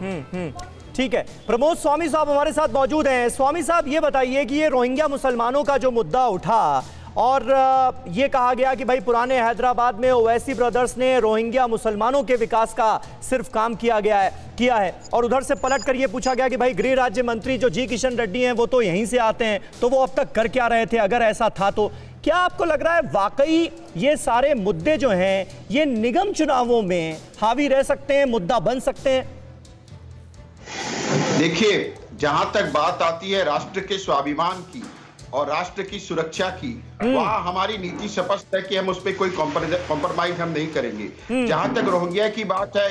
ठीक है, प्रमोद स्वामी साहब हमारे साथ मौजूद हैं। स्वामी साहब, ये बताइए कि ये रोहिंग्या मुसलमानों का जो मुद्दा उठा और ये कहा गया कि भाई पुराने हैदराबाद में ओवैसी ब्रदर्स ने रोहिंग्या मुसलमानों के विकास का सिर्फ काम किया है और उधर से पलट कर ये पूछा गया कि भाई गृह राज्य मंत्री जो जी किशन रेड्डी हैं वो तो यहीं से आते हैं, तो वो अब तक कर क्या रहे थे अगर ऐसा था तो? क्या आपको लग रहा है वाकई ये सारे मुद्दे जो हैं ये निगम चुनावों में हावी रह सकते हैं, मुद्दा बन सकते हैं? देखिए, जहां तक बात आती है राष्ट्र के स्वाभिमान की और राष्ट्र की सुरक्षा की, वहां हमारी नीति स्पष्ट है कि हम उस पर कोई कॉम्प्रोमाइज हम नहीं करेंगे। जहां तक रोहिंग्या की बात है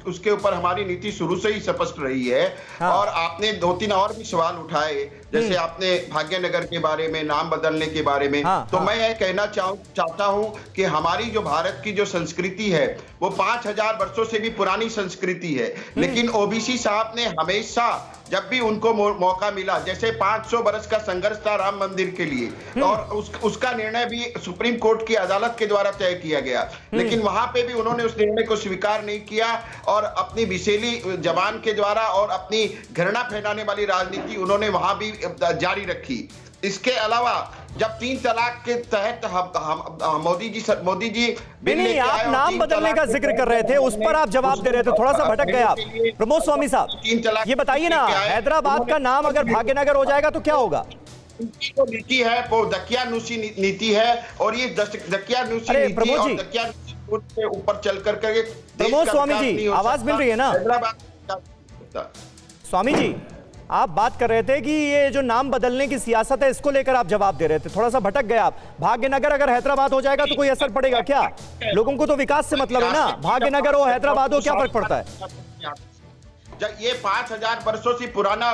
उसके ऊपर हमारी नीति शुरू से ही स्पष्ट रही है। और आपने 2-3 और भी सवाल उठाए, जैसे आपने भाग्यनगर के बारे में, नाम बदलने के बारे में। तो मैं यह कहना चाहता हूं कि हमारी जो भारत की जो संस्कृति है वो 5000 वर्षों से भी पुरानी संस्कृति है। लेकिन ओबीसी साहब ने हमेशा जब भी उनको मौका मिला, जैसे 500 वर्ष का संघर्ष था राम मंदिर के लिए और उसका निर्णय भी सुप्रीम कोर्ट की अदालत के द्वारा तय किया गया, लेकिन वहां पे भी उन्होंने उस निर्णय को स्वीकार नहीं किया और अपनी विषैली जबान के द्वारा और अपनी घृणा फैलाने वाली राजनीति उन्होंने वहां भी जारी रखी। इसके अलावा जब 3 तलाक के तहत मोदी जी नहीं, आप नाम बदलने का जिक्र कर रहे थे, उस पर आप जवाब दे रहे थे, थोड़ा सा भटक गए आप। प्रमोद स्वामी साहब, ये बताइए ना, हैदराबाद का नाम अगर भाग्यनगर हो जाएगा तो क्या होगा? जो नीति है वो दकियानूसी नीति है और ये दकियानूसी नीति और दकियानूसी के ऊपर चल कर प्रमोद स्वामी जी, आवाज मिल रही है ना? स्वामी जी, आप बात कर रहे थे कि ये जो नाम बदलने की सियासत है इसको लेकर आप जवाब दे रहे थे, थोड़ा सा भटक गए आप। भाग्यनगर अगर हैदराबाद हो जाएगा तो कोई असर पड़ेगा क्या? लोगों को तो विकास से मतलब है ना, भाग्यनगर हो हैदराबाद हो, क्या फर्क पड़ता है? ये 5000 वर्षों से पुराना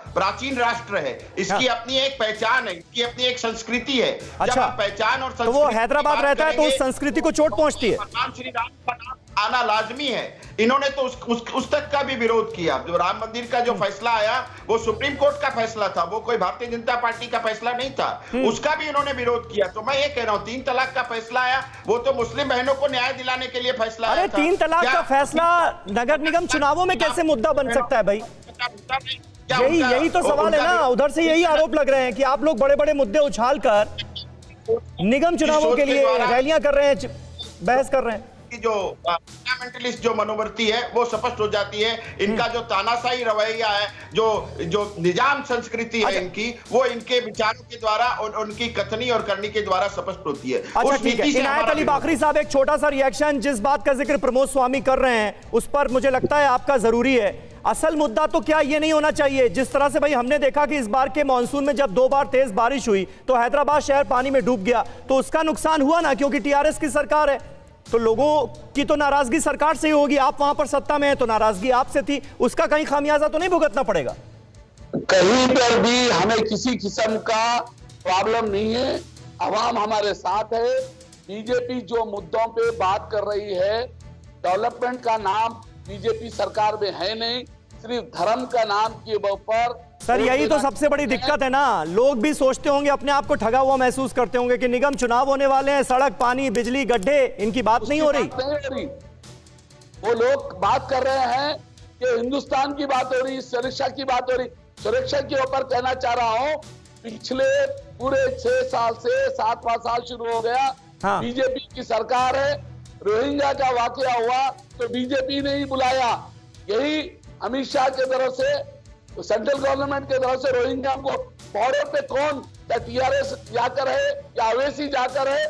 प्राचीन राष्ट्र है, इसकी अपनी एक पहचान है, इसकी अपनी एक संस्कृति है। अच्छा, पहचान और तो वो हैदराबाद रहता है तो उस संस्कृति को चोट पहुंचती है। भगवान श्री राम का नाम आना लाजमी है। इन्होंने तो उस तक का भी विरोध किया। जो राम मंदिर का जो फैसला आया वो सुप्रीम कोर्ट का फैसला था, वो कोई भारतीय जनता पार्टी का फैसला नहीं था, उसका भी इन्होंने विरोध किया। तो मैं ये कह रहा हूँ 3 तलाक का फैसला आया वो तो मुस्लिम बहनों को न्याय दिलाने के लिए फैसला आया था। 3 तलाक का फैसला नगर निगम चुनावों में कैसे मुद्दा बन सकता है भाई? यही तो सवाल है ना, उधर से यही आरोप लग रहे हैं कि आप लोग बड़े बड़े मुद्दे उछाल कर निगम चुनावों के लिए रैलियां कर रहे हैं, बहस कर रहे हैं। जो फंडामेंटलिस्ट जो मनोवृत्ति है वो स्पष्ट हो जाती है। इनका जो तानाशाही रवैया है, जो निजाम संस्कृति है इनकी, वो इनके विचारों के द्वारा और उनकी कथनी और करनी के द्वारा स्पष्ट होती है। अच्छा ठीक है, इनायत अली बाकरी साहब, एक छोटा सा रिएक्शन, जिस बात का जिक्र प्रमोद स्वामी कर रहे हैं उस पर मुझे लगता है आपका जरूरी है। असल मुद्दा तो क्या ये नहीं होना चाहिए, जिस तरह से भाई हमने देखा कि इस बार के मानसून में जब 2 बार तेज बारिश हुई तो हैदराबाद शहर पानी में डूब गया, तो उसका नुकसान हुआ ना, क्योंकि टीआरएस की सरकार है, तो लोगों की तो नाराजगी सरकार से ही होगी। आप वहां पर सत्ता में हैं तो नाराजगी आपसे थी, उसका कहीं खामियाजा तो नहीं भुगतना पड़ेगा? कहीं पर भी हमें किसी किस्म का प्रॉब्लम नहीं है, अवाम हमारे साथ है। बीजेपी जो मुद्दों पे बात कर रही है, डेवलपमेंट का नाम बीजेपी सरकार में है नहीं, सिर्फ धर्म का नाम के ऊपर। सर यही तो सबसे बड़ी दिक्कत है ना, लोग भी सोचते होंगे, अपने आप को ठगा हुआ महसूस करते होंगे कि निगम चुनाव होने वाले हैं, सड़क, पानी, बिजली, गड्ढे, इनकी बात नहीं हो रही। वो लोग बात कर रहे हैं कि हिंदुस्तान की बात हो रही, सुरक्षा की बात हो रही। सुरक्षा के ऊपर कहना चाह रहा हूं, पिछले पूरे 6 साल से 7वां साल शुरू हो गया, बीजेपी की सरकार है। रोहिंग्या का वाकया हुआ तो बीजेपी ने ही बुलाया, यही अमित शाह के तरफ से, सेंट्रल गवर्नमेंट के तरफ से रोहिंग्या को बॉर्डर पे कौन, या टीआरएस जाकर है या ओवैसी जाकर है?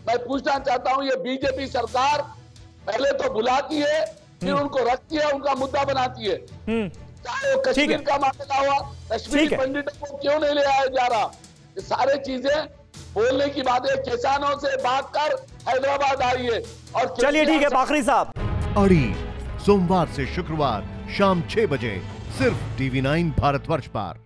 मैं पूछना चाहता हूं, ये बीजेपी सरकार पहले तो बुलाती है, फिर उनको रखती है, उनका मुद्दा बनाती है। चाहे वो कश्मीर का मामला हुआ, कश्मीरी पंडितों को क्यों नहीं ले आया जा रहा? ये सारे चीजें बोलने की बात है। किसानों से बात कर हैदराबाद आइए। और चलिए ठीक है बाकरी साहब। अड़ी सोमवार से शुक्रवार शाम 6 बजे सिर्फ TV9 भारतवर्ष पर।